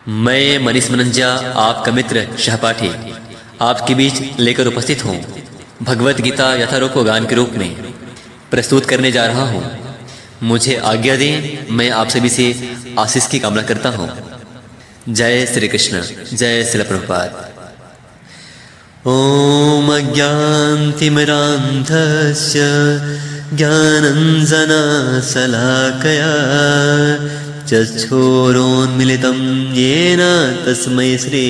मैं मनीष मनंजा, आपका मित्र सहपाठी, आपके बीच लेकर उपस्थित हूँ भगवत गीता यथारूप गान के रूप में प्रस्तुत करने जा रहा हूँ। मुझे आज्ञा दें, मैं आप सभी से आशीष की कामना करता हूँ। जय श्री कृष्ण, जय श्री प्रभुपाद। ओम अज्ञानतिमिरान्धस्य ज्ञानाञ्जनशलाकया चक्षुरोन्मीलितं येन तस्मै श्री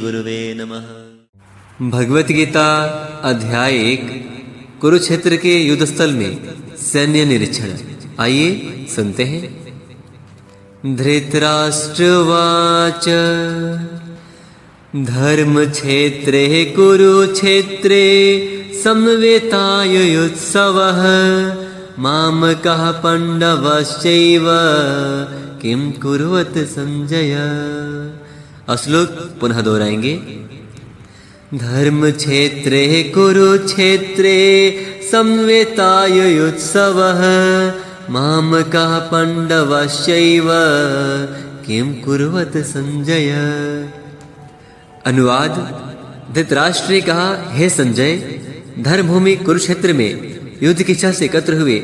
गुरुवे नमः। भगवत गीता अध्याय 1 कुरुक्षेत्र के युद्ध स्थल में सैन्य निरीक्षण। आइए सुनते हैं। धृतराष्ट्रवाच धर्मक्षेत्रे कुरुक्षेत्रे समवेतायुत्सवः मामकः पाण्डवश्चैव किं कुर्वत संजय। श्लोक पुनः दोहराएंगे। धर्मक्षेत्रे कुरुक्षेत्रे समवेतायुत्सवः मामकः पाण्डवश्चैव किं कुर्वत संजय। अनुवाद। धृतराष्ट्र ने कहा, हे संजय, धर्मभूमि कुरुक्षेत्र में युद्ध की इच्छा से एकत्र हुए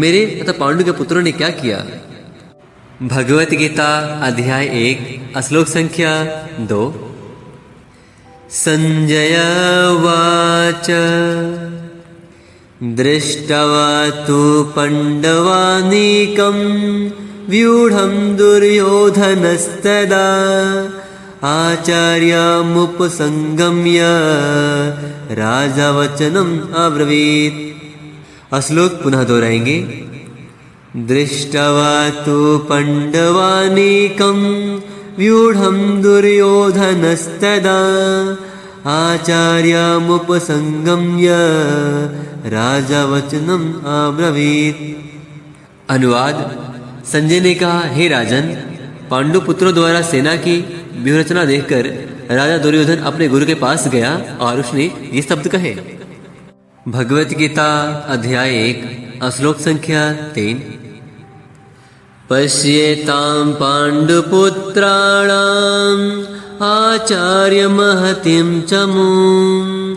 मेरे तथा पांडु के पुत्रों ने क्या किया। भगवत गीता अध्याय 1 श्लोक संख्या 2। संजय उवाच दृष्ट्वा तु पाण्डवानीकं व्यूढं दुर्योधनस्तदा आचार्यमुपसंगम्य राजा वचनम् अब्रवीत्। श्लोक पुनः दोहराएंगे। दृष्ट्वा तु पाण्डवानीकं व्यूढं दुर्योधनस्तदा आचार्यमुपसंगम्य राजा वचनम् अब्रवीत्। अनुवाद। संजय ने कहा, हे राजन, पांडु पुत्रों द्वारा सेना की व्यूहरचना देखकर राजा दुर्योधन अपने गुरु के पास गया और उसने ये शब्द कहे। भगवत गीता अध्याय 1 श्लोक संख्या 3। पश्येतां पाण्डुपुत्राणाम् आचार्य महतीं चमूं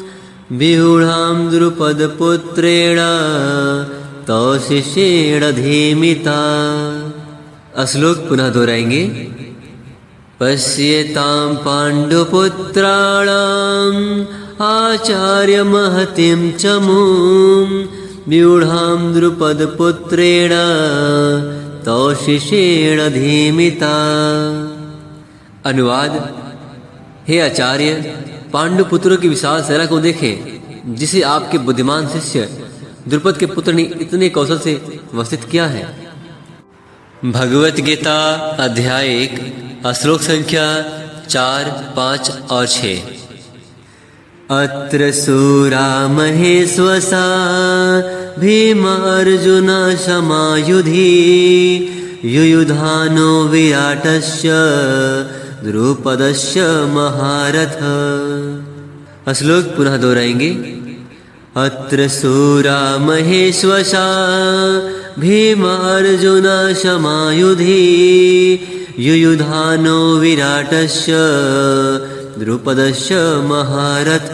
व्यूढां द्रुपदपुत्रेण तौ शिष्येण धीमिता। श्लोक पुनः दोहराएंगे। पश्येतां पाण्डुपुत्राणाम् आचार्य महतीं चमूं व्यूढां द्रुपदपुत्रेण तौ शिष्येण धीमिता। अनुवाद। हे आचार्य, पांडु पुत्रों की विशाल सेना को देखें जिसे आपके बुद्धिमान शिष्य द्रुपद के पुत्र ने इतने कौशल से व्यवस्थित किया है। भगवत गीता अध्याय 1 श्लोक संख्या 4, 5 और 6। अत्र शूरा महेश्वसा भीम अर्जुन समायुधि युयुधानो विराटस्य द्रुपदस्य महारथ। श्लोक पुनः दोहराएंगे। अत्र शूरा महेश्वसा भीम अर्जुन समायुधि युयुधानो विराटस्य द्रुपदस्य महारथ।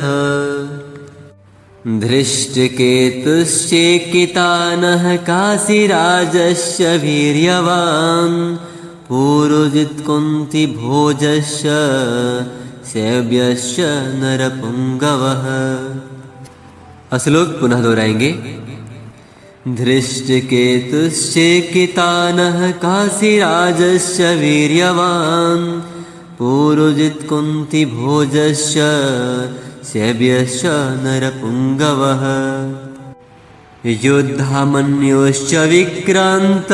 धृष्टकेतुश्चेकितानः काशीराजस्य वीर्यवान् पुरोजित्कुन्तिभोजस्य सेव्यस्य नरपुङ्गवः। श्लोक पुनः दोहराएंगे। धृष्टकेतुश्चेकितानः काशीराजस्य वीर्यवान् पुरोजित्कुन्तिभोजस्य सेव्यस्य नरपुङ्गवः। युद्धामन्योश्च विक्रान्त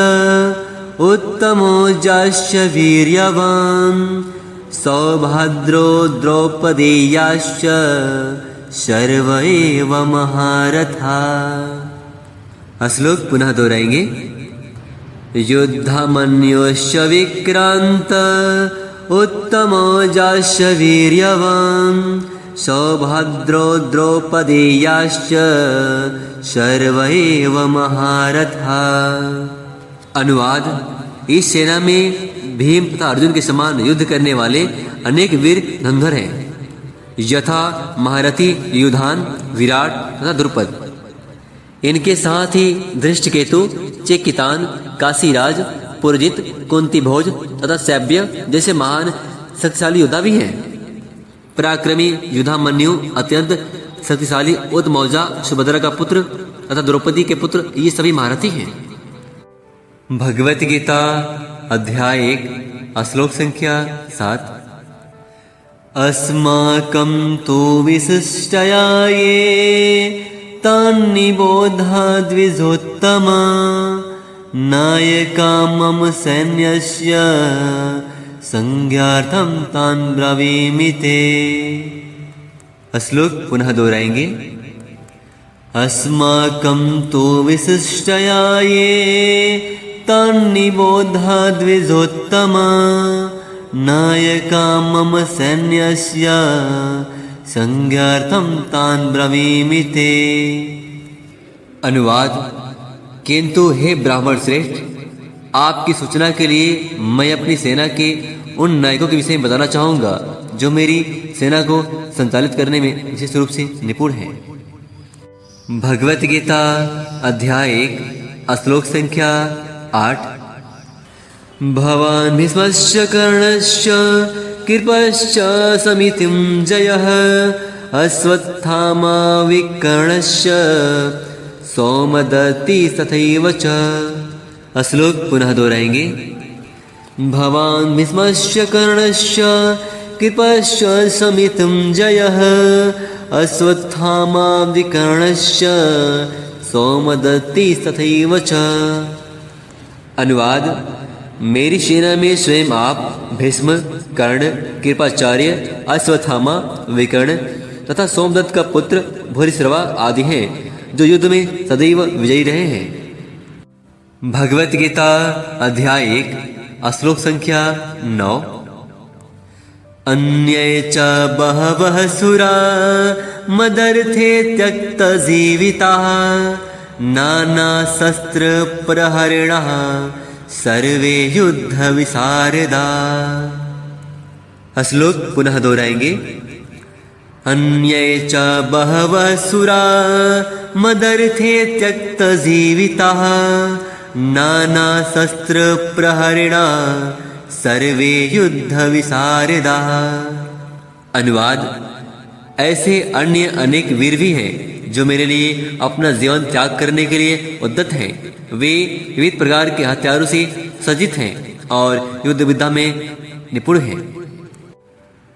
उत्तमोजाश्च वीर्यवान् सौभद्रो द्रौपदेयाश्च सर्व एव महारथा। श्लोक पुनः दोहराएंगे। युद्धामन्योश्च विक्रान्त उत्तमोजाश्च वीर्यवान् सौभद्रो द्रौपदेयाश्च सर्व एव महारथा। अनुवाद। इस सेना में भीम तथा अर्जुन के समान युद्ध करने वाले अनेक वीर धनुधर हैं, यथा महारथी युधान, विराट तथा द्रुपद। इनके साथ ही धृष्टकेतु, चेकितान, काशीराज, पुरजित, कुंती भोज तथा सैब्य जैसे महान शक्तिशाली योद्धा भी हैं। पराक्रमी युधामन्यु अत्यंत शक्तिशाली उतमौजा, सुभद्रा का पुत्र तथा द्रौपदी के पुत्र, ये सभी महारथी हैं। भगवत गीता अध्याय 1 श्लोक संख्या 7। अस्माकं तु विशिष्टया ये तान्निबोधा द्विजोत्तमा नायका मम सैन्यस्य संज्ञार्थं तान् ब्रवीमि ते। श्लोक पुनः दोहराएंगे। अस्माकं तु विशिष्टया ये तान्निबोधा द्विजोत्तमा नायका मम सैन्यस्य संज्ञार्थं तान् ब्रवीमि ते। अनुवाद। किंतु हे ब्राह्मण श्रेष्ठ, आपकी सूचना के लिए मैं अपनी सेना के उन नायकों के विषय में बताना चाहूँगा जो मेरी सेना को संचालित करने में विशेष रूप से निपुण हैं। भगवत गीता अध्याय 1 श्लोक संख्या 8। भवान् भीष्मस्य कर्णस्य कृपश्च समितिं जयः अश्वत्थामा विकर्णस्य सौमदत्ति तथैव च। श्लोक पुनः दोहराएंगे। भवान् भीष्मस्य कर्णस्य कृपश्च समितिं जयः अश्वत्थामा विकर्णस्य सौमदत्ति तथैव च। अनुवाद। मेरी सेना में स्वयं आप, भीष्म, कर्ण, कृपाचार्य, अश्वत्थामा, विकर्ण तथा सोमदत्त का पुत्र भूरिश्रवा आदि हैं जो युद्ध में सदैव विजयी रहे हैं। भगवत गीता अध्याय 1 श्लोक संख्या 9। अन्ये च बहवः सुरा मदर्थे त्यक्तजीविताः नानाशस्त्रप्रहरिणः सर्वे युद्धविशारदा। श्लोक पुनः दोहराएंगे। अन्ये च बहवः सुरा मदर्थे त्यक्तजीविताः नानाशस्त्रप्रहरिणः सर्वे युद्धविशारदाः। अनुवाद। ऐसे अन्य अनेक वीर भी हैं जो मेरे लिए अपना जीवन त्याग करने के लिए उद्यत हैं। वे विविध प्रकार के हथियारों से सज्जित हैं और युद्ध विद्या में निपुण हैं।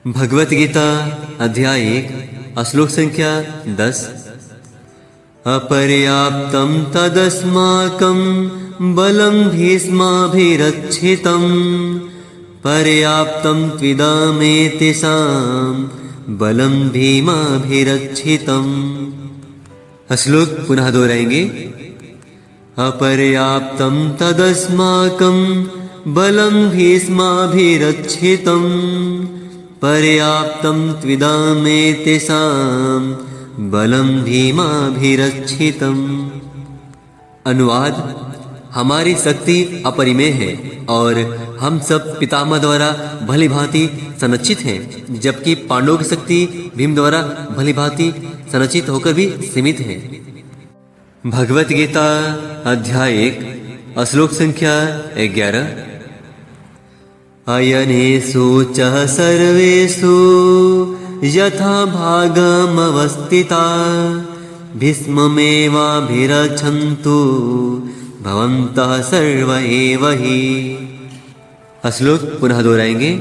भगवत गीता अध्याय 1 श्लोक संख्या 10। अपर्याप्तं तदस्माकं बलं भीष्माभिरक्षितं पर्याप्तं त्विदमेतेषां बलं भीमाभिरक्षितं। श्लोक पुनः दोहराएंगे। अपर्याप्तं तदस्माकं बलं भीष्माभिरक्षितं पर्याप्तं त्विदमेतेषां बलं भीमाभिरक्षितं। अनुवाद। हमारी शक्ति अपरिमेय है और हम सब पितामह द्वारा भली भांति संरक्षित हैं, जबकि पांडवों की शक्ति भीम द्वारा भली भांति संरक्षित होकर भी सीमित है। भगवत गीता अध्याय 1 श्लोक संख्या 11। अयनेषु च सर्वेषु यथा भागमवस्थिता भीष्ममेवाभिरक्षन्तु भवन्तः सर्व एव हि। श्लोक पुनः दोहराएंगे।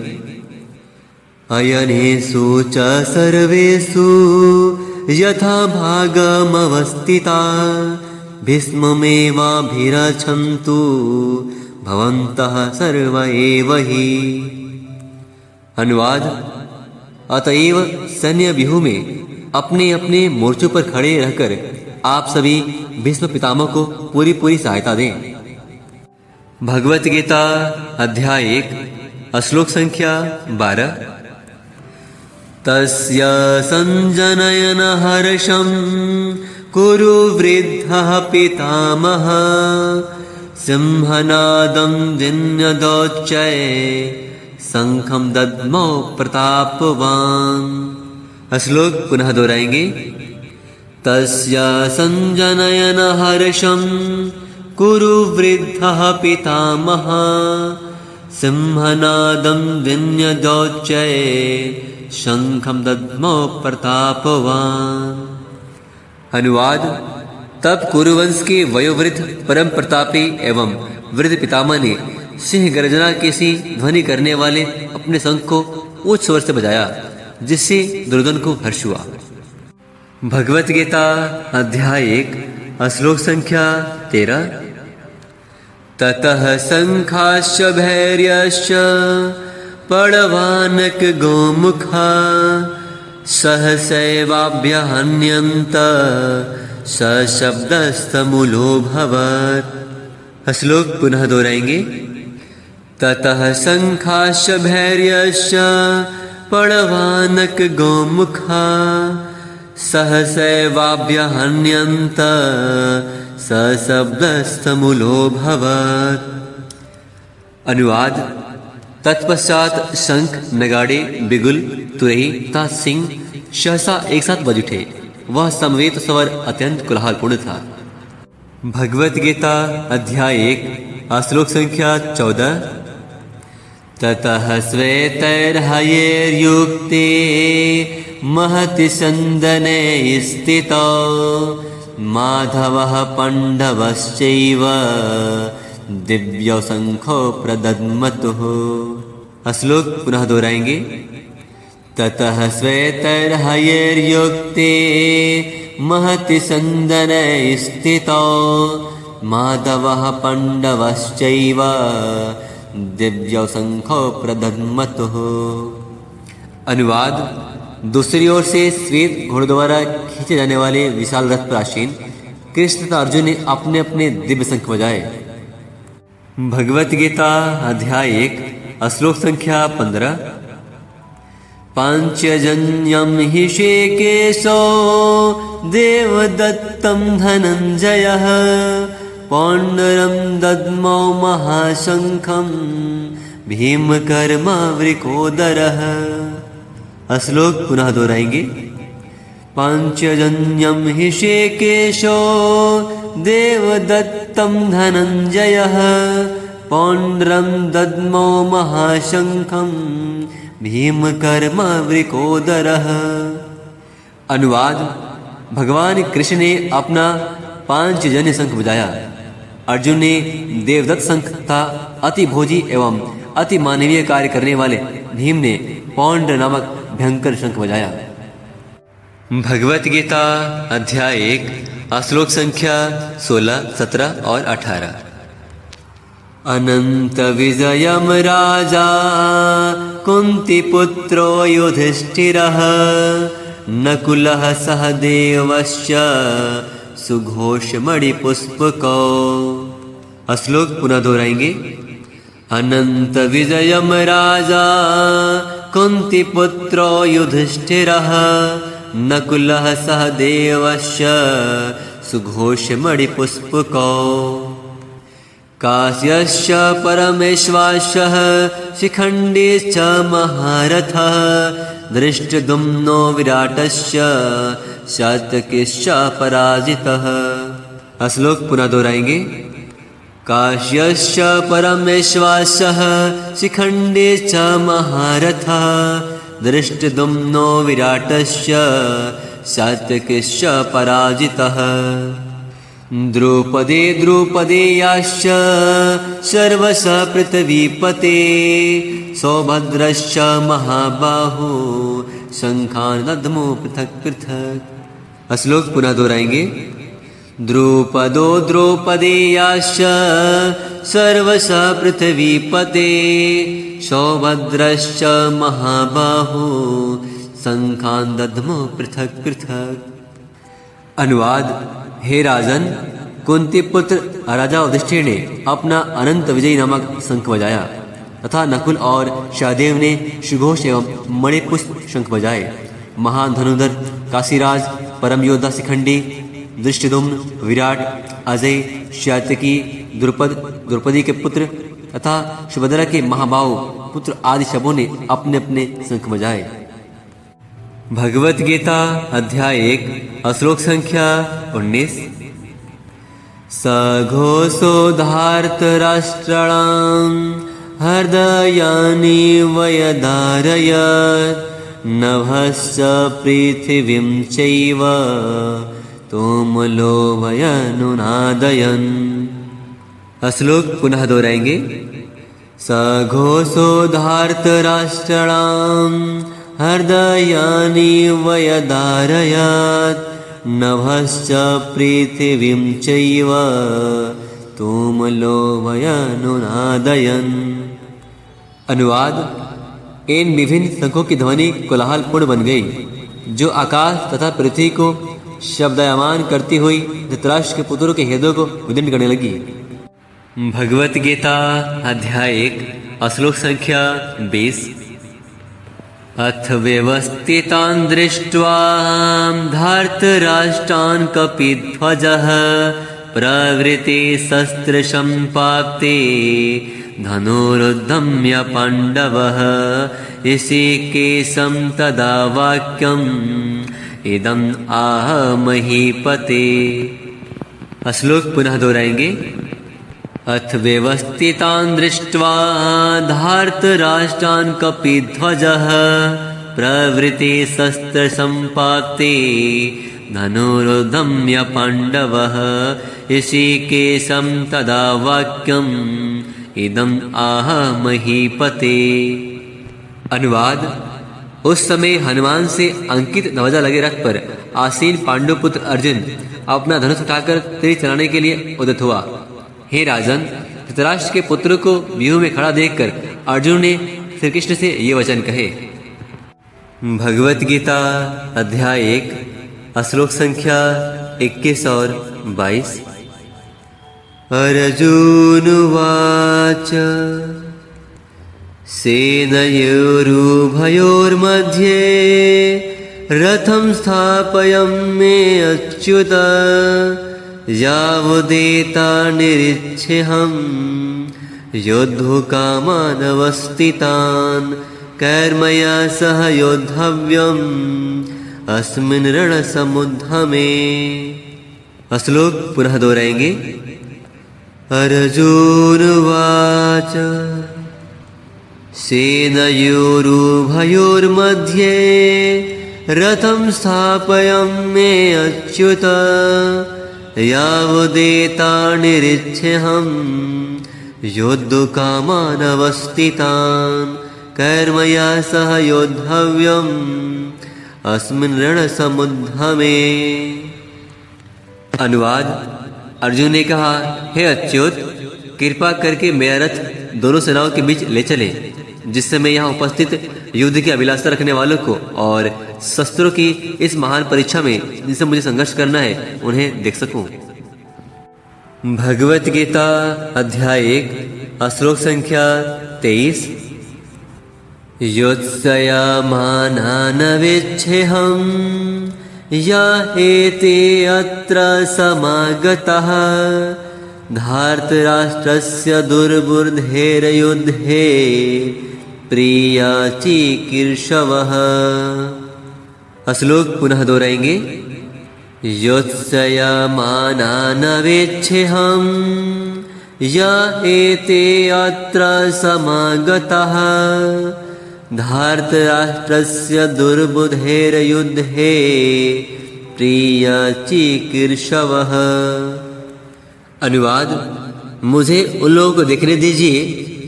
अयनेषु च सर्वेषु यथा भागमवस्थिता भीष्ममेवाभिरक्षन्तु भवन्तः सर्व एव हि। अनुवाद। अतएव सैन्य व्यूह में अपने अपने मोर्चों पर खड़े रहकर आप सभी भीष्म पितामह को पूरी सहायता दें। भगवत गीता अध्याय 1 श्लोक संख्या 12। तस्य संजनयन हर्षं कुरु वृद्धः पितामह सिंहनादं जिन्यदोच्चये शंखं दद्मौ प्रतापवान्। श्लोक पुनः दोहराएंगे। तस्य संजनयन हर्षं कुरु वृद्धः पितामहः सिंहनादं विन्यदोच्चये शंखं दद्मौ प्रतापवान्। अनुवाद। तब कुरुवंश के वयोवृद्ध परम प्रतापी एवं वृद्ध पितामह ने सिंह गर्जना की सी ध्वनि करने वाले अपने शंख को उच्च स्वर से बजाया, जिससे दुर्योधन को हर्ष हुआ। भगवत गीता अध्याय 1 श्लोक संख्या 13। ततः शंखाश्च भैर्यश्च पड़वानक गोमुखा सहसैवाभ्यहन्यन्त सशब्दस्तमूलोऽभवत्। श्लोक पुनः दोहराएंगे। ततः शंखाश्च भैर्यश्च पड़वानक गोमुखा सहसैवाभ्यहन्यन्त सशब्दस्तमूलोऽभवत्। अनुवाद। तत्पश्चात शंख, नगाड़े, बिगुल, तुरही तथा सिंह सहसा एक साथ बज उठे। वह समवेत स्वर अत्यंत कोलाहलपूर्ण था। भगवत गीता अध्याय 1 श्लोक संख्या 14। ततः श्वेतैर्हयैर्युक्ते महति सन्दने स्थितो माधवः पाण्डवश्चैव दिव्यो शंखो प्रदद्मतुः। श्लोक पुनः दोहराएंगे। ततः श्वेतैर्हयैर्युक्ते महति सन्दने स्थितो माधवः पाण्डवश्चैव दिव्यो शंखो प्रदद्मतुः। अनुवाद। दूसरी ओर से श्वेत घोड़ों द्वारा खींचे जाने वाले विशाल रथ पर आसीन कृष्ण तथा अर्जुन ने अपने अपने दिव्य शंख बजाए। भगवत गीता अध्याय 1 श्लोक संख्या 15। पांचजन्यं हि शेकेशो देवदत्तं धनञ्जयः पौण्डरं दद्मौ महाशंखं भीमकर्मावृकोदरः। श्लोक पुनः दोहराएंगे। पांचजन्यं हि शेकेशो देवदत्तं धनञ्जयः पौण्ड्रं दद्मौ महाशंखं भीमकर्मावृकोदरः। अनुवाद। भगवान कृष्ण ने अपना पांचजन्य शंख बजाया। अर्जुन ने देवदत्त शंख तथा अति भोजी एवं अति मानवीय कार्य करने वाले भीम ने पौंड नामक भयंकर शंख बजाया। भगवत गीता अध्याय 1 श्लोक संख्या 16, 17 और 18। अनंत विजयम राजा कुंतीपुत्रो युधिष्ठिरः नकुलः सहदेवश्च सुघोषमणिपुष्पको। श्लोक पुनः दोहराएंगे। अनंत विजयम राजा कुंतीपुत्रो युधिष्ठिरः नकुलः सहदेवश्च सुघोषमणिपुष्पको। काश्यश्च परमेश्वासः शिखण्डी च महारथः धृष्टद्युम्नो विराटश्च शातकिश्च पराजितः। श्लोक पुनः दोहराएंगे। काश्यश्च परमेश्वासः शिखण्डी च महारथः धृष्टद्युम्नो विराटश्च शातकिश्च पराजितः। द्रौपदेयाश्च सर्वश पृथ्वीपते सौभद्रश्च महाबाहु शंखान् दद्मो पृथक् पृथक्। श्लोक पुनः दोहराएंगे। द्रौपदेयाश्च सर्वश पृथ्वीपते सौभद्रश्च महाबाहु शंखान् दद्मो पृथक् पृथक्। अनुवाद। हे राजन, कुंती पुत्र राजा युधिष्ठिर ने अपना अनंत विजयी नामक शंख बजाया तथा नकुल और सहदेव ने सुघोष एवं मणिपुष्प शंख बजाए। महान धनुधर काशीराज, परम योद्धा शिखंडी, दृष्टद्युम्न, विराट, अजय, शातकी, द्रुपद द्रौपदी के पुत्र तथा सुभद्रा के महाबाहु पुत्र आदि सबों ने अपने अपने शंख बजाए। भगवत गीता अध्याय 1 श्लोक संख्या 19। सघोषोधार्तराष्ट्राणां हृदयानि व्यधारयत् नभश्च पृथिवीं चैव तोमलो वयनुनादयन्। श्लोक पुनः दोहराएंगे। सघोषोधार्तराष्ट्राणां हृदयानि व्यधारयत् नभश्च पृथिवीं चैव तोमलो वयनुनादयन्। अनुवाद। इन विभिन्न शंखों की ध्वनि कोलाहलपूर्ण बन गई, जो आकाश तथा पृथ्वी को शब्दायमान करती हुई धृतराष्ट्र के पुत्रों के हृदय को विदीर्ण करने लगी। भगवत गीता अध्याय 1 श्लोक संख्या 20। अथ व्यवस्थितान् दृष्ट्वा धार्तराष्ट्रान् कपिध्वजः प्रवृत्ते शस्त्रसम्पाते धनुरुद्धम्य पाण्डवः ऋषिकेशं तदा वाक्यम् इदम् आह महीपते। श्लोक पुनः दोहराएंगे। अथ व्यवस्थितान् दृष्ट्वा धार्तराष्ट्रान् कपिध्वजः प्रवृत्ते शस्त्रसम्पाते धनुरुद्धम्य पाण्डवः ऋषिकेशं तदा वाक्यम् इदम् आह महीपते। अनुवाद। उस समय हनुमान से अंकित ध्वजा लगे रथ पर आसीन पांडुपुत्र अर्जुन अपना धनुष उठाकर तीर चलाने के लिए उद्यत हुआ। हे राजन, धृतराष्ट्र के पुत्र को व्यूह में खड़ा देखकर अर्जुन ने श्री कृष्ण से ये वचन कहे। भगवत गीता अध्याय 1 श्लोक संख्या 21 और 22। अर्जुनवाच सेनयोरुभयोर्मध्ये रथं स्थापयम्मे अच्युत यावदेता निरीच्छेऽहं योद्धुकामानवस्थितान् कैर्मया सह योद्धव्यम् अस्मिन् रणसमुद्यमे। श्लोक पुनः दोहराएंगे। अर्जुनवाच सेनयोरुभयोर्मध्ये रथं स्थापयम्मे अच्युत यावदेता निरीच्छेऽहं योद्धुकामानवस्थितान् कैर्मया सह योद्धव्यम् अस्मिन् रणसमुद्यमे। अनुवाद। अर्जुन ने कहा, हे अच्युत, कृपा करके मेरा रथ दोनों सेनाओं के बीच ले चले, जिससे मैं यहाँ उपस्थित युद्ध की अभिलाषा रखने वालों को और शस्त्रों की इस महान परीक्षा में जिनसे मुझे संघर्ष करना है उन्हें देख सकूं। भगवत गीता अध्याय 1 श्लोक संख्या 23। योत्सयामानानवेच्छेऽहं या एते अत्र समागताः धार्तराष्ट्रस्य दुर्बुद्धेर्युद्धे प्रिया चिकीर्षवः। श्लोक पुनः दोहराएंगे। योत्सयामानानवेच्छेऽहं या एते अत्र समागताः धार्तराष्ट्रस्य दुर्बुद्धेर्युद्धे प्रिया चिकीर्षवः। अनुवाद। मुझे उन लोगों को देखने दीजिए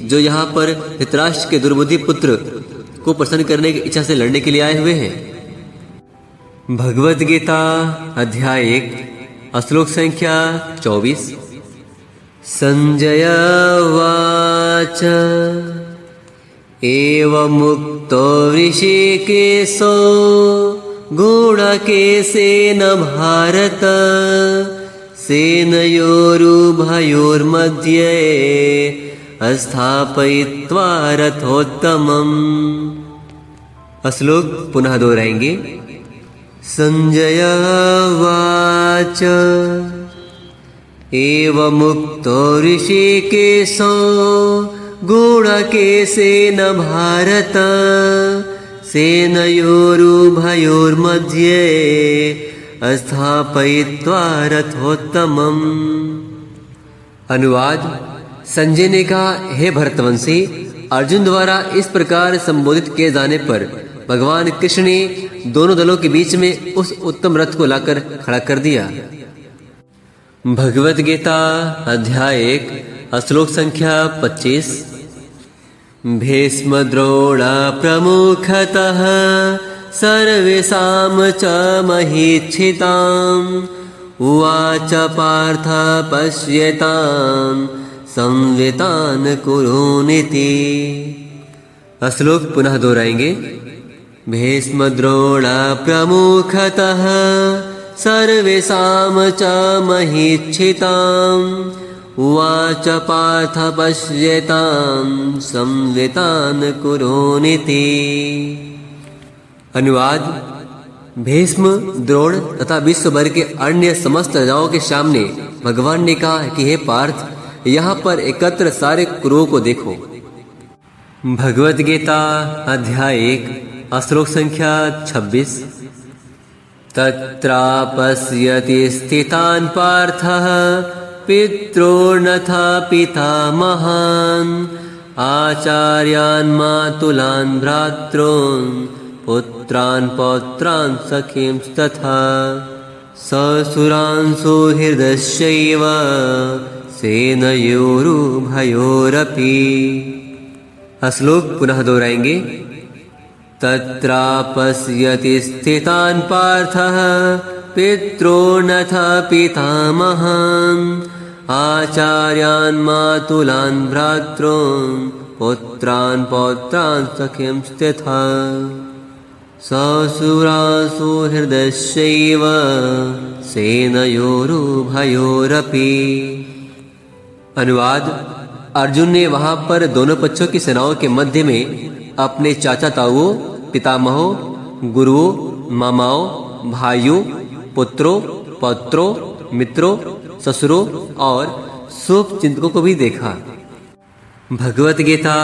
जो यहाँ पर धृतराष्ट्र के दुर्बुद्धि पुत्र को प्रसन्न करने की इच्छा से लड़ने के लिए आए हुए हैं। भगवत गीता अध्याय 1 श्लोक संख्या 24। संजय उवाच एवमुक्तो ऋषिकेशो गूढकेशेन भारत सेनयोरुभयोर्मध्ये स्थापयित्वा रथोत्तमम्। श्लोक पुनः दोहराएंगे। संजय उवाच एवमुक्तो ऋषिकेशो गूढकेशेन भारत सेनयोरुभयोर्मध्ये स्थापयित्वा रथोत्तमम्। अनुवाद। संजय ने कहा, हे भरतवंशी, अर्जुन द्वारा इस प्रकार संबोधित किए जाने पर भगवान कृष्ण ने दोनों दलों के बीच में उस उत्तम रथ को लाकर खड़ा कर दिया। भगवत गीता अध्याय 1 श्लोक संख्या 25। भीष्म द्रोण प्रमुखतः सर्वेषां च महीक्षिताम् उवाच पार्थ पश्यताम् संवितान् कुरुनिति। श्लोक पुनः दोहराएंगे। भीष्म द्रोण प्रमुखतः सर्वेषां च महीक्षिताम् उवाच पार्थ पश्यताम् संवितान् कुरुनिति। अनुवाद। भीष्म, द्रोण तथा विश्व भर के अन्य समस्त राजाओं के सामने भगवान ने कहा कि हे पार्थ, यहाँ पर एकत्र सारे कुरुओं को देखो। भगवत गीता अध्याय 1 श्लोक संख्या 26। तत्रापश्यति स्थितान् पार्थः पितॄनथ पितामहान् आचार्यान् मातुलान् भ्रातॄन् पुत्रान् पौत्रान् सखींस्तथा ससुरान् सुहृदश्चैव सेनयोरुभयोरपि। श्लोक पुनः दोहराएंगे। तत्रापश्यति स्थितान् पार्थः पितॄनथ पितामहान् आचार्यान् मातुलान् भ्रातॄन् पुत्रान् पौत्रान् सखींस्तथा ससुरान् सुहृदश्चैव सेनयोरुभयोरपि। अनुवाद। अर्जुन ने वहां पर दोनों पक्षों की सेनाओं के मध्य में अपने चाचा ताऊओं, पितामहों, गुरुओं, मामाओं, भाइयों, पुत्रों, पौत्रों, मित्रों, ससुरों और शुभ चिंतकों को भी देखा। भगवत गीता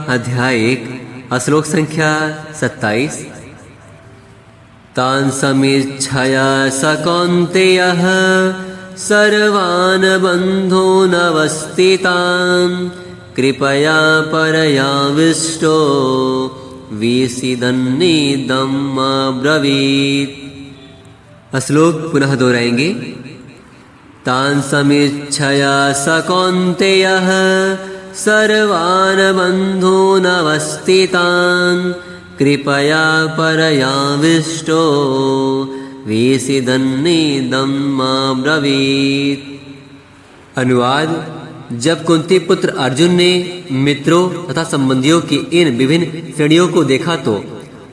अध्याय 1 श्लोक संख्या 27। तान् समीक्षया स कौन्तेयः सर्वान् बन्धूनवस्थितान् कृपया परयाविष्टो विषीदन्निदम् अब्रवीत्। श्लोक पुनः दोहराएंगे। तान् समीक्षया स कौन्तेयः सर्वान् बन्धूनवस्थितान् कृपया परयाविष्टो विषीदन्निदम् अब्रवीत्। अनुवाद। जब कुंती पुत्र अर्जुन ने मित्रों तथा संबंधियों की इन विभिन्न श्रेणियों को देखा तो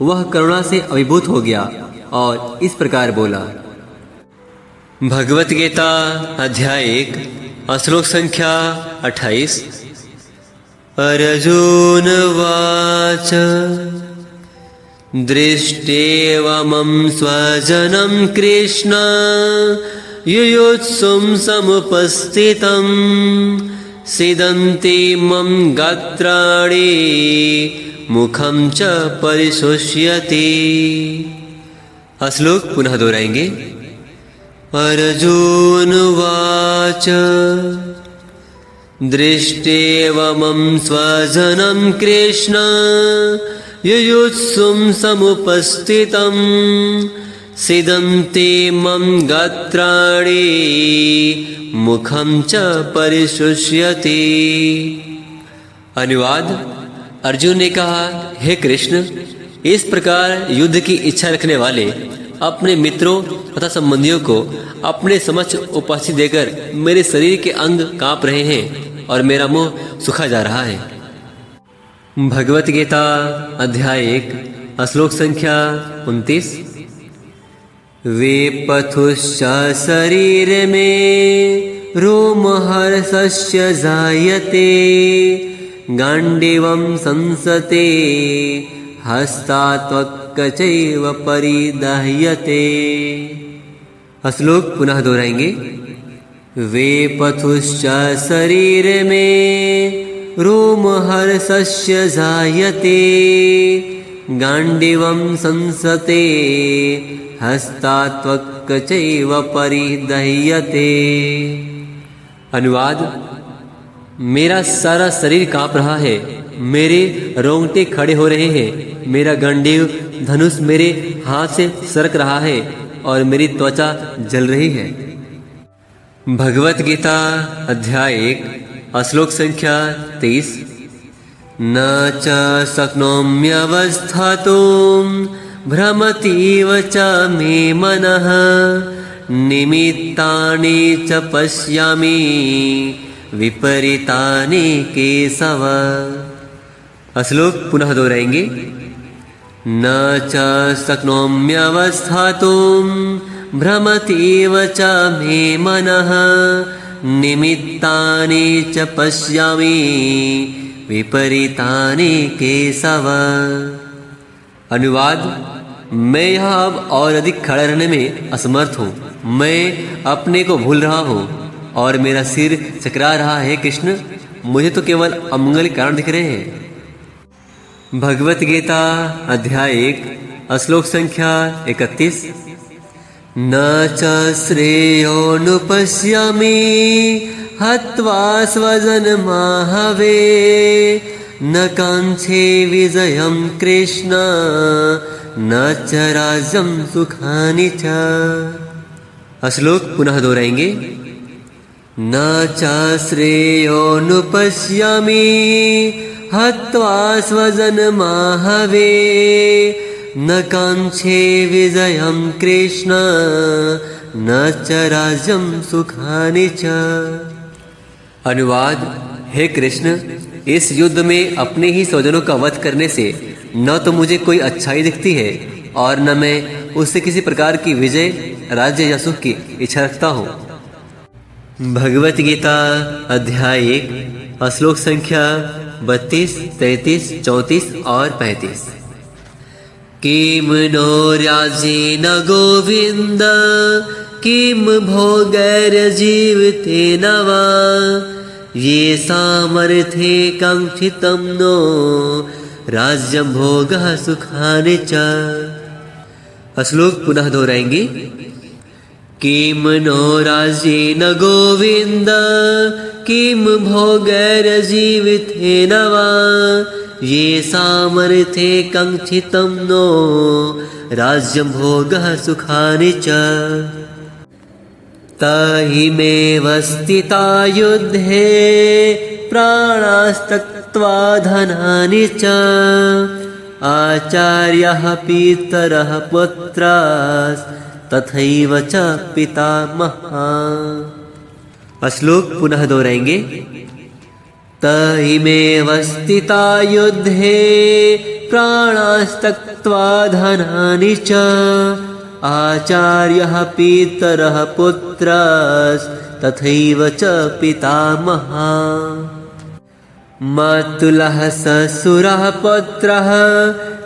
वह करुणा से अभिभूत हो गया और इस प्रकार बोला। भगवत गीता अध्याय 1 श्लोक संख्या 28। अर्जुन वाच दृष्टेवमं स्वजनं कृष्ण युयुत्सुं समुपस्थितं सीदन्ति मम गात्राणि मुखं च परिशुष्यति। श्लोक पुनः दोहराएंगे। अर्जुन वाच दृष्टेवमं स्वजनं कृष्ण युयुत्सुं समुपस्थितं सीदन्ति मम गात्राणि मुखं च परिशुष्यति। अनुवाद। अर्जुन ने कहा, हे कृष्ण, इस प्रकार युद्ध की इच्छा रखने वाले अपने मित्रों तथा संबंधियों को अपने समक्ष उपस्थित देकर मेरे शरीर के अंग कांप रहे हैं और मेरा मुंह सूखा जा रहा है। भगवत गीता अध्याय 1 श्लोक संख्या 29। वेपथुश्च शरीर में रोमहर्षस्य जायते गाण्डीवं संसते हस्तात्वक् चैव परिदह्यते। श्लोक पुनः दोहराएंगे। वे पथुश्च शरीर में रोमहर्षस्य जायते गांडीवं संसते हस्तात्वक् चैव परिदह्यते। अनुवाद: मेरा सारा शरीर कांप रहा है, मेरे रोंगटे खड़े हो रहे हैं, मेरा गांडीव धनुष मेरे हाथ से सरक रहा है और मेरी त्वचा जल रही है। भगवत गीता अध्याय 1 श्लोक संख्या 23। न च शक्नोम्यवस्थातुं भ्रमतीव च मे मनः निमित्तानि च पश्यामि विपरीतानि केशव। श्लोक पुनः दोहराएंगे। न च शक्नोम्यवस्थातुं भ्रमतीव च मे मनः निमित्तानि च पश्यामि विपरीतानि केशव। अनुवाद: मैं यहाँ अब और अधिक खड़ा रहने में असमर्थ हूँ, मैं अपने को भूल रहा हूँ और मेरा सिर चकरा रहा है। कृष्ण, मुझे तो केवल अमंगल कारण दिख रहे हैं। भगवत गीता अध्याय 1 श्लोक संख्या 31। न च श्रेयोनुपश्यामि हत्वा स्वजनमाहवे न कांक्षे विजयं कृष्ण न च राज्यं सुखानि च। श्लोक पुनः दोहराएंगे। न च श्रेयोनुपश्यामि हत्वा स्वजनमाहवे न कांक्षे विजयं कृष्ण न च राज्यं सुखानि च। अनुवाद: हे कृष्ण, इस युद्ध में अपने ही स्वजनों का वध करने से न तो मुझे कोई अच्छाई दिखती है और न मैं उससे किसी प्रकार की विजय, राज्य या सुख की इच्छा रखता हूँ। भगवत गीता अध्याय 1 श्लोक संख्या 32, 33, 34 और 35। किम नो राज्येन गोविंद किम भोगैर्जीवितेन वा ये सामर्थे कांक्षितं नो राज्यं भोगः सुखानि च। श्लोक पुनः दोहराएंगे। किम नो राज्येन गोविंद किम भोगैर्जीवितेन वा ये सामर्थे कांक्षितं नो राज्यं भोगः सुखानि च। तहिमेव स्थिता युद्धे प्राणास्तक्त्वा धनानि च आचार्यः पितरः पुत्रास्तथैव च पितामहः। श्लोक पुनः दोहराएंगे। तहिमेव स्थिता युद्धे प्राणास्तक्त्वा धनानि च आचार्यः पितरः पुत्रास्तथैव च पितामहः। मातुलः ससुरः पुत्रः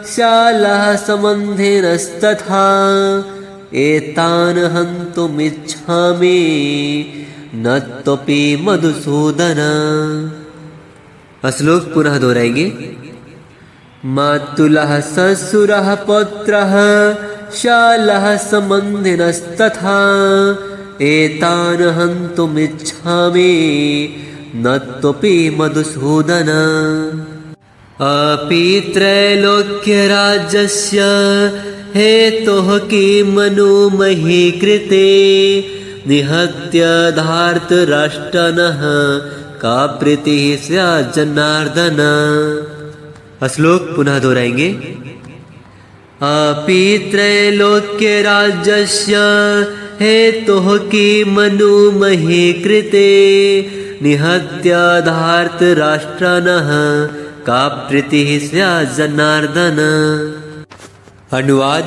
शालः सम्बन्धिनस्तथा एतान् हन्तुमिच्छामि न त्वपि मधुसूदन। श्लोक पुनः दोहराएंगे। मातुलः ससुरः पुत्रः शालः सम्बन्धिनस्तथा एतान् हन्तुमिच्छामि न त्वपि मधुसूदन। अपि त्रैलोक्यराज्यस्य हेतोः किमनु मही कृते निहत्य धार्तराष्ट्रनः का प्रीतिः स्यात् जनार्दन। श्लोक पुनः दोहराएंगे। अपि त्रैलोक्यराज्यस्य हेतोः किमनु मही कृते निहत्य धार्तराष्ट्रनः का प्रीतिः स्यात् जनार्दन। अनुवाद: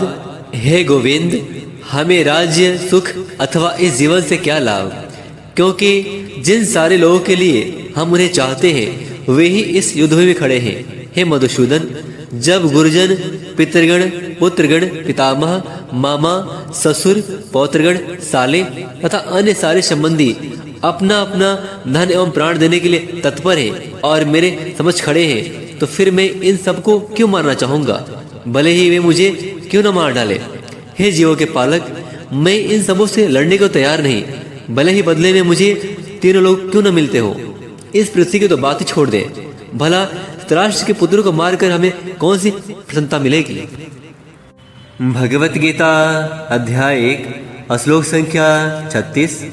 हे गोविंद, हमें राज्य, सुख अथवा इस जीवन से क्या लाभ, क्योंकि जिन सारे लोगों के लिए हम उन्हें चाहते हैं वे ही इस युद्ध में खड़े हैं। हे मधुसूदन, जब गुरुजन, पितृगण, पुत्रगण, पितामह, मामा, ससुर, पौत्रगण, साले तथा अन्य सारे संबंधी अपना अपना धन एवं प्राण देने के लिए तत्पर हैं और मेरे समझ खड़े हैं, तो फिर मैं इन सबको क्यों मारना चाहूंगा, भले ही वे मुझे क्यों न मार डाले। हे जीवों के पालक, मैं इन सबों से लड़ने को तैयार नहीं, भले ही बदले में मुझे तीनों लोग क्यों न मिलते हो। इस पृथ्वी की तो बात ही छोड़ दे, भला धृतराष्ट्र के पुत्रों को मारकर हमें कौन सी प्रसन्नता मिलेगी। भगवत गीता अध्याय 1 श्लोक संख्या 36।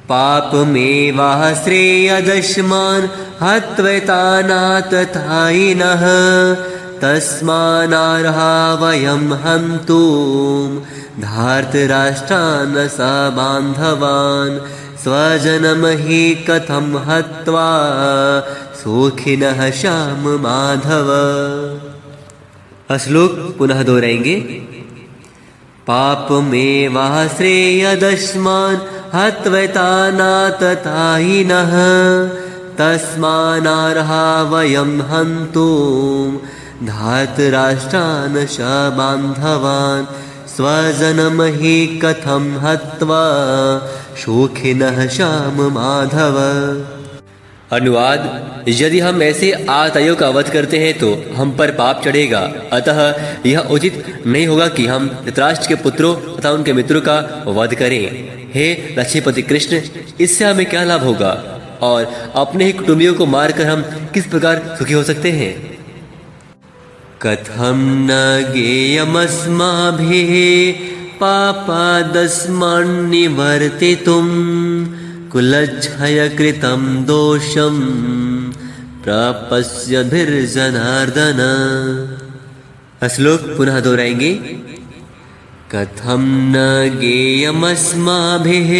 पापमेवाह श्रेयदश्मान् हत्वैतानातथायिनः तस्मानार्हा वयं हन्तुं धार्तराष्ट्रान् सबान्धवान् स्वजनं हि कथं हत्वा सुखिनः श्याम माधव। श्लोक पुनः दोहराएंगे। पापमेवाह श्रेयदश्मान् हत्वैतानातथायिनः तस्मानार्हा वयं हन्तुं धार्तराष्ट्रान् सबान्धवान् स्वजनं हि कथं हत्वा सुखिनः श्याम माधव। अनुवाद: यदि हम ऐसे आतताइयों का वध करते हैं तो हम पर पाप चढ़ेगा, अतः यह उचित नहीं होगा कि हम धृतराष्ट्र के पुत्रों तथा उनके मित्रों का वध करें। हे लक्ष्मीपति कृष्ण, इससे हमें क्या लाभ होगा और अपने ही कुटुंबियों को मारकर हम किस प्रकार सुखी हो सकते हैं। कथं न ज्ञेयमस्माभिः पापादस्मान्निवर्तितुं कुलक्षयकृतं दोषं प्रपश्यभिर्जनार्दन। श्लोक पुनः दोहराएंगे। कथं न ज्ञेयमस्माभिः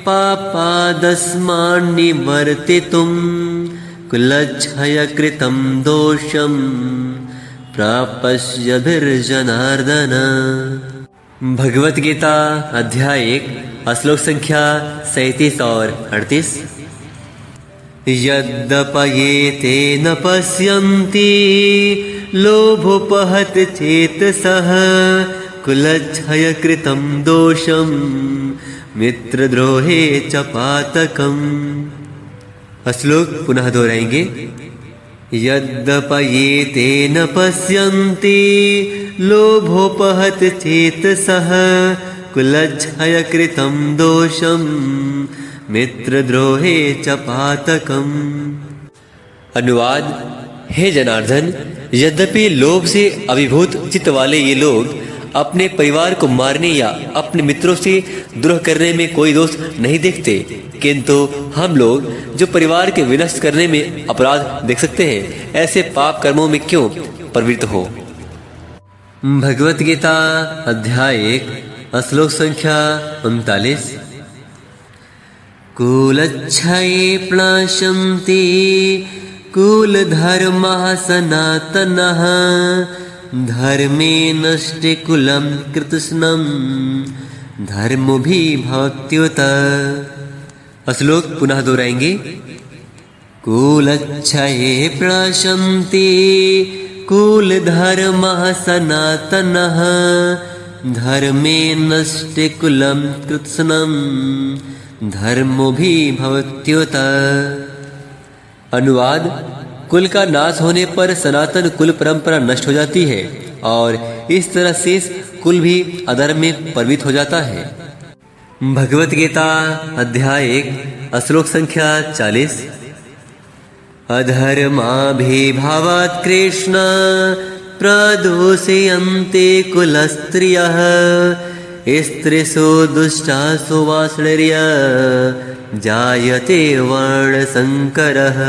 पापादस्मान्निवर्तितुं कुलक्षयकृतं दोषं प्रपश्यभिर्जनार्दन। भगवत गीता अध्याय 1 श्लोक संख्या 37 और 38। यद्यपयेते न पश्यन्ति लोभोपहत चेतसः कुलक्षयकृतं दोषं मित्रद्रोहे च पातकम्। श्लोक पुनः दोहराएंगे। यद्यपयेते न पश्यन्ति लोभोपहत चेतसः कुलक्षयकृतं दोषं मित्रद्रोहे च पातकम्। अनुवाद: हे जनार्दन, यद्यपि लोभ से अभिभूत चित्त वाले ये लोग अपने परिवार को मारने या अपने मित्रों से द्रोह करने में कोई दोष नहीं देखते, किंतु हम लोग जो परिवार के विनष्ट करने में अपराध देख सकते हैं, ऐसे पाप कर्मों में क्यों प्रवृत्त हो। भगवत गीता अध्याय 1 श्लोक संख्या 39। कुलक्षये प्रणश्यन्ति कुलधर्मः सनातनः धर्मे नष्टे कुलं कृत्स्नं धर्मोऽभिभवत्युत। श्लोक पुनः दोहराएंगे। कुलक्षये प्रणश्यन्ति कुलधर्मः सनातनः धर्मे नष्टे कुलं कृत्स्नं धर्मोऽभिभवत्युत। अनुवाद: कुल का नाश होने पर सनातन कुल परंपरा नष्ट हो जाती है और इस तरह शेष कुल भी अधर्म में प्रवृत्त हो जाता है। भगवत गीता अध्याय 1 श्लोक संख्या 40। अधर्माभिभावात् कृष्ण प्रदोषयन्ते कुलस्त्रियः स्त्रीषु दुष्टासु वासृर्य जायते वर्णसंकरः।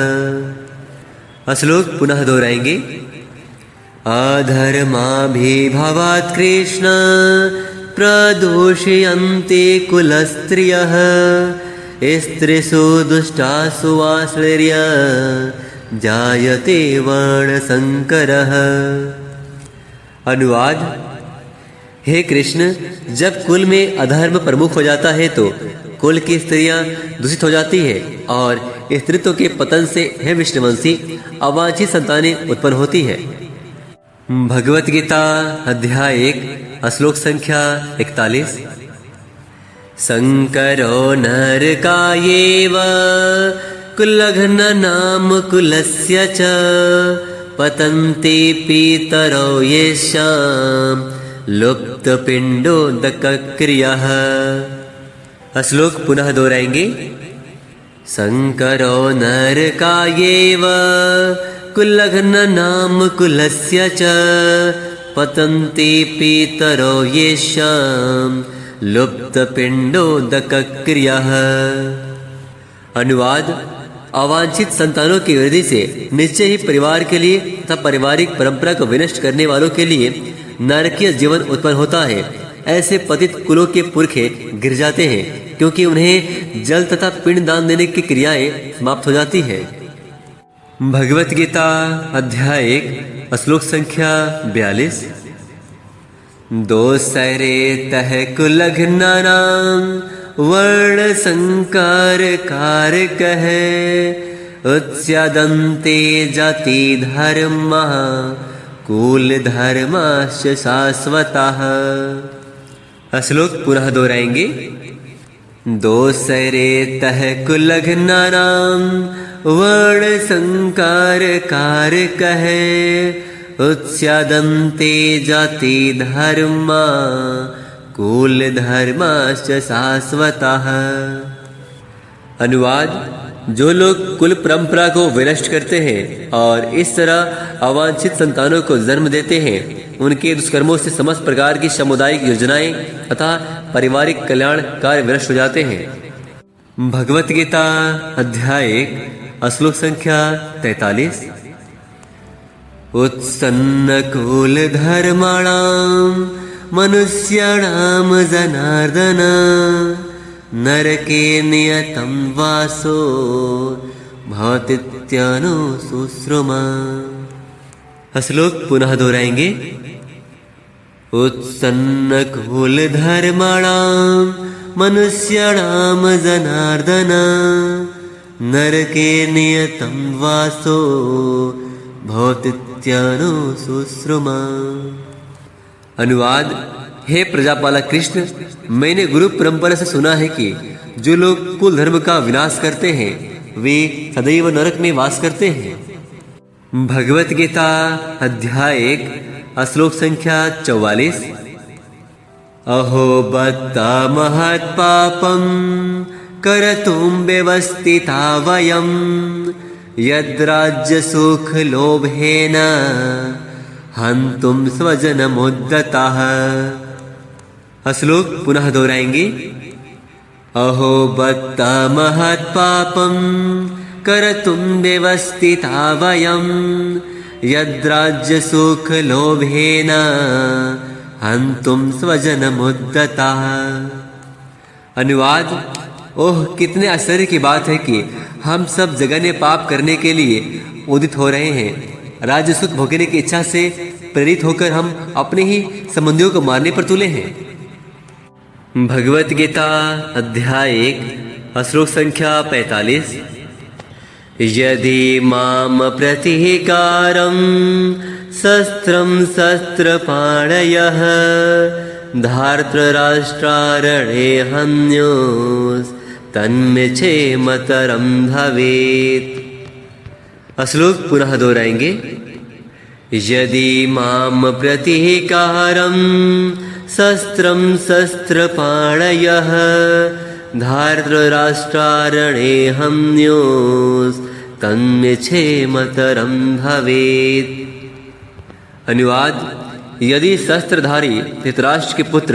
श्लोक पुनः दोहराएंगे। अधर्माभिभावात् कृष्ण प्रदोषयन्ते कुलस्त्रियः स्त्रीषु दुष्टासु वासृर्य जायते वर्णसंकरः। अनुवाद: हे कृष्ण, जब कुल में अधर्म प्रमुख हो जाता है तो कुल की स्त्रियां दूषित हो जाती है और स्त्रीत्व के पतन से हे विष्णुवंशी अवांछित संतानें उत्पन्न होती है। भगवत गीता अध्याय 1 श्लोक संख्या 41। शङ्करो नरकायेव कुलघ्ननाम कुलस्य च पतन्ति पितरो येषां लुप्तपिण्डोदकक्रियः। श्लोक पुनः दोहराएंगे। शङ्करो नरकायेव कुलघ्ननाम कुलस्य च पतन्ति पितरो येषां लुप्तपिण्डोदकक्रियः। अनुवाद। अवांछित संतानों की वृद्धि से निश्चय ही परिवार के लिए तथा पारिवारिक परंपरा को विनष्ट करने वालों के लिए नरकीय जीवन उत्पन्न होता है। ऐसे पतित कुलों के पुरखे गिर जाते हैं क्योंकि उन्हें जल तथा पिंड दान देने की क्रियाएं समाप्त हो जाती है। भगवत गीता अध्याय 1 श्लोक संख्या 42। दोसरे तह कुलघ्नानां वर्ण संकार कारक है उत्स्यदन्ते जाति धर्मः कुल धर्माश्च शाश्वतः। श्लोक पुनः दोहराएंगे। दोसरे तह कुलघ्नानां वर्ण संकार कारक है उत्स्यदन्ते जाति धर्मा कुल धर्माश्च शाश्वतः। अनुवाद। जो लोग कुल परंपरा को विनष्ट करते हैं और इस तरह अवांछित संतानों को जन्म देते हैं, उनके दुष्कर्मों से समस्त प्रकार की सामुदायिक योजनाएं तथा पारिवारिक कल्याण कार्य विनष्ट हो जाते हैं। भगवत गीता अध्याय 1 श्लोक संख्या 43। उत्सन्न कुल धर्माणां मनुष्याणां जनार्दन नरके नियतं वासो भवतीत्यनुशुश्रुमा। श्लोक पुनः दोहराएंगे। उत्सन्न कुल धर्माणां मनुष्याणां जनार्दन नरके नियतं वासो भवतीत्यनुशुश्रुमा। अनुवाद। हे प्रजापालक कृष्ण, मैंने गुरु परंपरा से सुना है कि जो लोग कुल धर्म का विनाश करते हैं वे सदैव नरक में वास करते हैं। भगवत गीता अध्याय 1 श्लोक संख्या 44। अहो बत्ता महत् पापं करतुं व्यवस्थिता वयं यद्राज्य सुख लोभेन हन्तुं स्वजनमुद्यतः। श्लोक पुनः दोहराएंगे। अहो बत्ता महत् पापं करतुं व्यवस्थिता वयं यद्राज्य सुख लोभेन हन्तुं स्वजनमुद्यतः। अनुवाद। ओह, कितने आश्चर्य की बात है कि हम सब जघन्य पाप करने के लिए उदित हो रहे हैं। राज्य सुख भोगने की इच्छा से प्रेरित होकर हम अपने ही संबंधियों को मारने पर तुले हैं। भगवत गीता अध्याय 1 श्लोक संख्या 45। यदि माम प्रतिकारं शस्त्रं शस्त्रपाणयः धार्तराष्ट्रारणे हन्योस्तन्मे क्षेमतरं भवेत्। श्लोक पुनः दोहराएंगे। यदि माम प्रतिकारं शस्त्रं शस्त्रपाणयः धार्तराष्ट्रारणे हन्योस्तन्मे क्षेमतरं भवेत्। अनुवाद। यदि शस्त्रधारी धृतराष्ट्र के पुत्र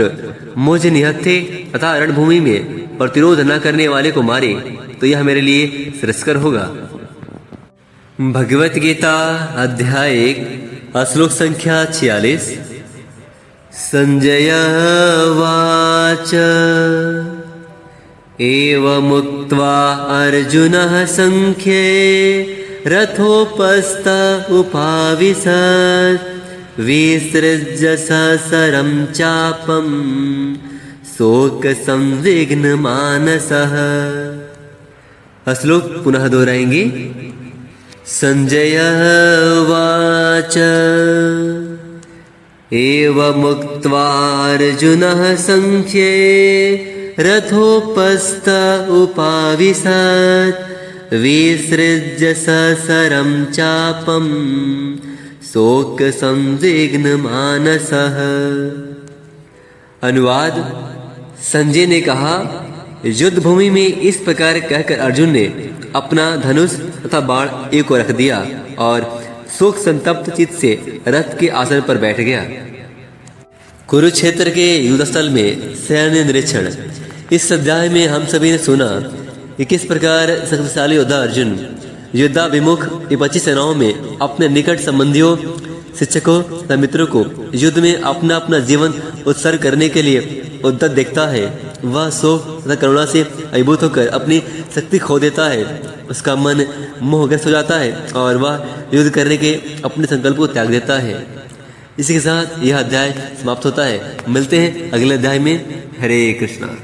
मुझे निहत्थे तथा रणभूमि में प्रतिरोध न करने वाले को मारे तो यह मेरे लिए श्रेयस्कर होगा। भगवत गीता अध्याय 1 श्लोक संख्या 46। संजय वाच एवमुक्त्वा अर्जुनः संख्ये रथोपस्थ उपाविशत् विसृज्य ससरं चापं शोकसंविघ्नमानसः। श्लोक पुनः दोहराएंगे। संजय वाच एवमुक्त्वा अर्जुनः संख्ये रथोपस्थ उपाविशत् विसृज्य ससरं चापं शोकसंदिग्धमानसः। अनुवाद। संजय ने कहा, युद्ध भूमि में इस प्रकार कहकर अर्जुन ने अपना धनुष तथा बाण एक को रख दिया और शोक संतप्त चित्त से रथ के आसन पर बैठ गया। कुरुक्षेत्र के युद्धस्थल में सैन्य निरीक्षण। इस अध्याय में हम सभी ने सुना कि किस प्रकार शक्तिशाली योद्धा अर्जुन युद्धाभिमुख विपक्षी सेनाओं में अपने निकट संबंधियों, शिक्षकों तथा मित्रों को युद्ध में अपना अपना जीवन उत्सर्ग करने के लिए उद्यत देखता है। वह शोक तथा करुणा से अभिभूत होकर अपनी शक्ति खो देता है। उसका मन मोहग्रस्त हो जाता है और वह युद्ध करने के अपने संकल्प को त्याग देता है। इसी के साथ यह अध्याय समाप्त होता है। मिलते हैं अगले अध्याय में। हरे कृष्णा।